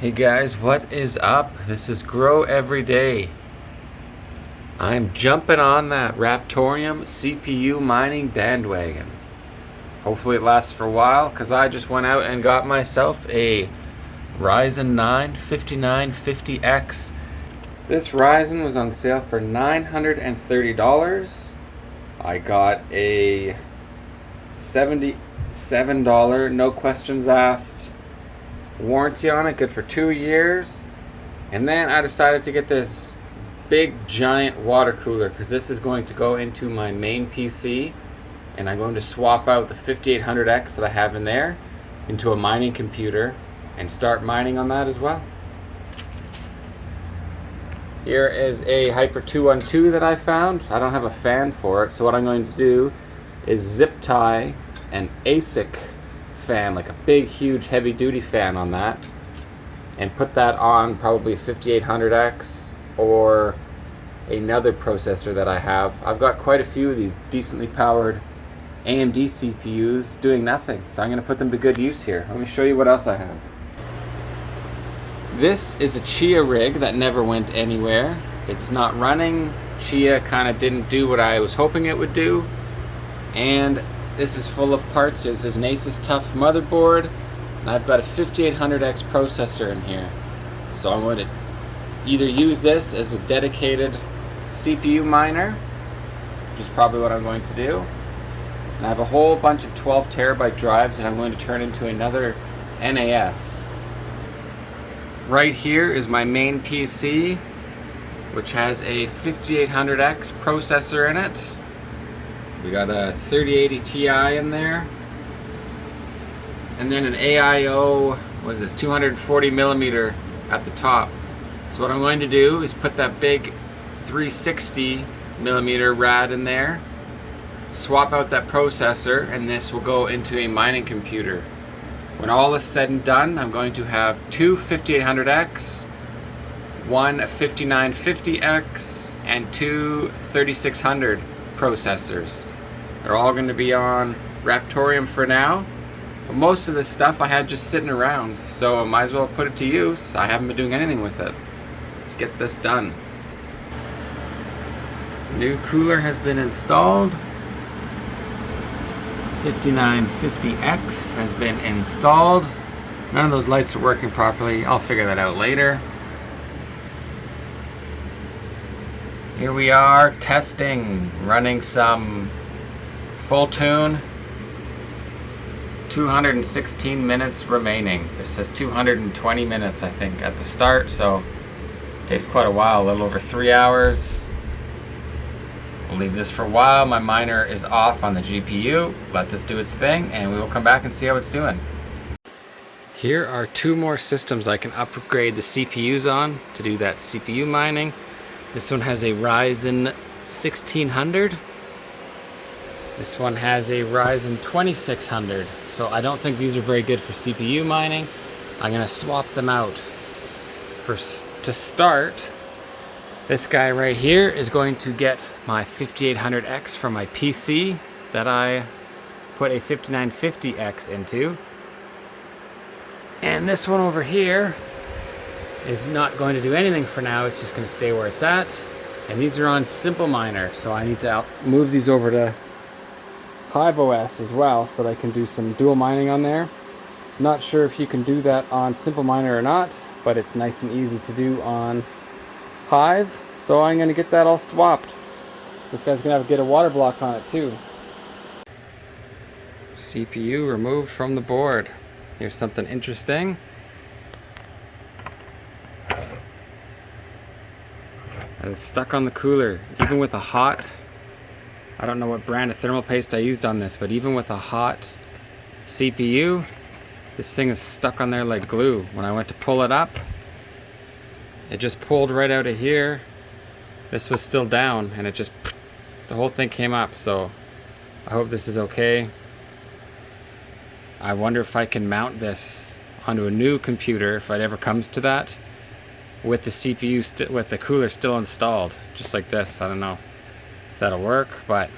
Hey guys, what is up? This is Grow Every Day. I'm jumping on that Raptorium CPU mining bandwagon. Hopefully it lasts for a while, because I just went out and got myself a Ryzen 9 5950X. This Ryzen was on sale for $930. I got a $77, no questions asked, warranty on it, good for 2 years. And then I decided to get this big giant water cooler, because this is going to go into my main PC, and I'm going to swap out the 5800X that I have in there into a mining computer and start mining on that as well. Here is a Hyper 212 that I found. I don't have a fan for it, so what I'm going to do is zip tie an ASIC fan, like a big huge heavy duty fan on that, and put that on probably a 5800X or another processor that I have. I've got quite a few of these decently powered AMD CPUs doing nothing, so I'm going to put them to good use here. Let me show you what else I have. This is a Chia rig that never went anywhere. It's not running. Chia kind of didn't do what I was hoping it would do, and this is full of parts. This is an Asus Tough motherboard, and I've got a 5800X processor in here. So I'm going to either use this as a dedicated CPU miner, which is probably what I'm going to do. And I have a whole bunch of 12 terabyte drives that I'm going to turn into another NAS. Right here is my main PC, which has a 5800X processor in it. We got a 3080 Ti in there, and then an AIO, what is this, 240 millimeter at the top. So what I'm going to do is put that big 360 millimeter rad in there, swap out that processor, and this will go into a mining computer. When all is said and done, I'm going to have two 5800X, one 5950X, and two 3600 processors. They're all going to be on Raptorium for now, but most of this stuff I had just sitting around, so I might as well put it to use. I haven't been doing anything with it. Let's get this done. New cooler has been installed. 5950X has been installed. None of those lights are working properly. I'll figure that out later. Here we are testing, running some full tune. 216 minutes remaining. This says 220 minutes, I think, at the start, so it takes quite a while, a little over 3 hours. We'll leave this for a while. My miner is off on the GPU. Let this do its thing, and we will come back and see how it's doing. Here are two more systems I can upgrade the CPUs on to do that CPU mining. This one has a Ryzen 1600. This one has a Ryzen 2600. So I don't think these are very good for CPU mining. I'm going to swap them out. To start, this guy right here is going to get my 5800X from my PC that I put a 5950X into. And this one over here is not going to do anything for now. It's just going to stay where it's at. And these are on Simple Miner, so I need to move these over to Hive OS as well so that I can do some dual mining on there. Not sure if you can do that on Simple Miner or not, but it's nice and easy to do on Hive, so I'm going to get that all swapped. This guy's going to have to get a water block on it too. CPU removed from the board. Here's something interesting. And it's stuck on the cooler. Even with a hot, I don't know what brand of thermal paste I used on this, but even with a hot CPU, this thing is stuck on there like glue. When I went to pull it up, it just pulled right out of here. This was still down, and it just, the whole thing came up. So I hope this is okay. I wonder if I can mount this onto a new computer, if it ever comes to that, with the CPU, with the cooler still installed, just like this. I don't know if that'll work, but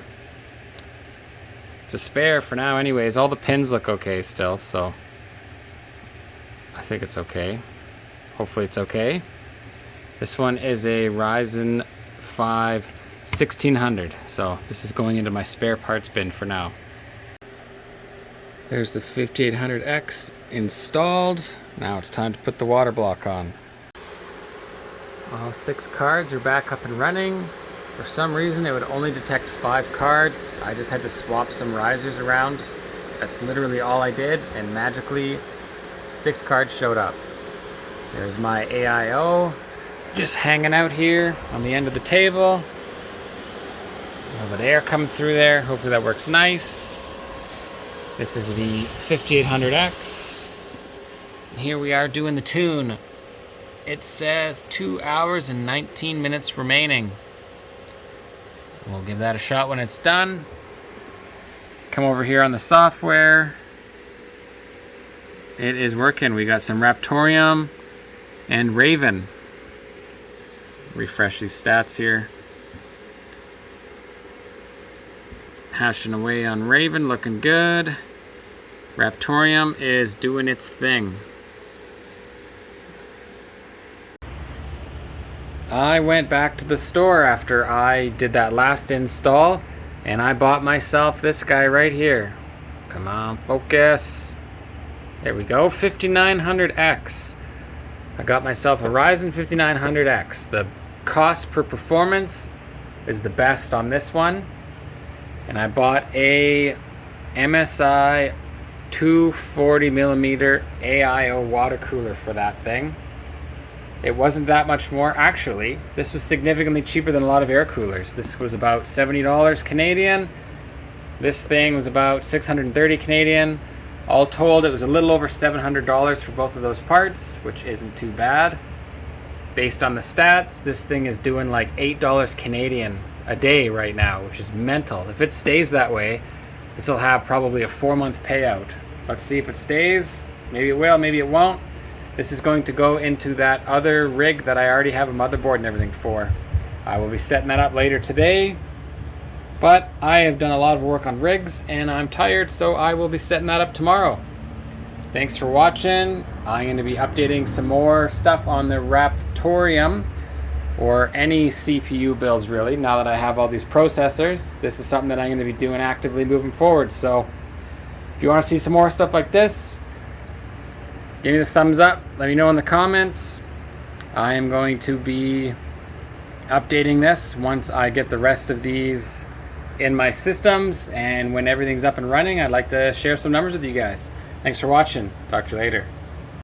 it's a spare for now anyways. All the pins look okay still, so I think it's okay. Hopefully it's okay. This one is a Ryzen 5 1600, so this is going into my spare parts bin for now. There's the 5800X installed. Now it's time to put the water block on. All 6 cards are back up and running. For some reason it would only detect 5 cards. I just had to swap some risers around. That's literally all I did, and magically 6 cards showed up. There's my AIO just hanging out here on the end of the table. A little bit of air coming through there. Hopefully that works nice. This is the 5800X. And here we are doing the tune. It says 2 hours and 19 minutes remaining. We'll give that a shot when it's done. Come over here on the software. It is working. We got some Raptorium and Raven. Refresh these stats here. Hashing away on Raven, looking good. Raptorium is doing its thing. I went back to the store after I did that last install, and I bought myself this guy right here. Come on, focus. There we go, 5900X. I got myself a Ryzen 5900X. The cost per performance is the best on this one. And I bought a MSI 240mm AIO water cooler for that thing. It wasn't that much more. Actually, this was significantly cheaper than a lot of air coolers. This was about $70 Canadian. This thing was about 630 Canadian. All told, it was a little over $700 for both of those parts, which isn't too bad. Based on the stats, this thing is doing like $8 Canadian a day right now, which is mental. If it stays that way, this will have probably a 4-month payout. Let's see if it stays. Maybe it will, maybe it won't. This is going to go into that other rig that I already have a motherboard and everything for. I will be setting that up later today. But I have done a lot of work on rigs and I'm tired, so I will be setting that up tomorrow. Thanks for watching. I'm going to be updating some more stuff on the Raptorium, or any CPU builds really, now that I have all these processors. This is something that I'm going to be doing actively moving forward. So if you want to see some more stuff like this, give me the thumbs up. Let me know in the comments. I am going to be updating this once I get the rest of these in my systems, and when everything's up and running, I'd like to share some numbers with you guys. Thanks for watching. Talk to you later.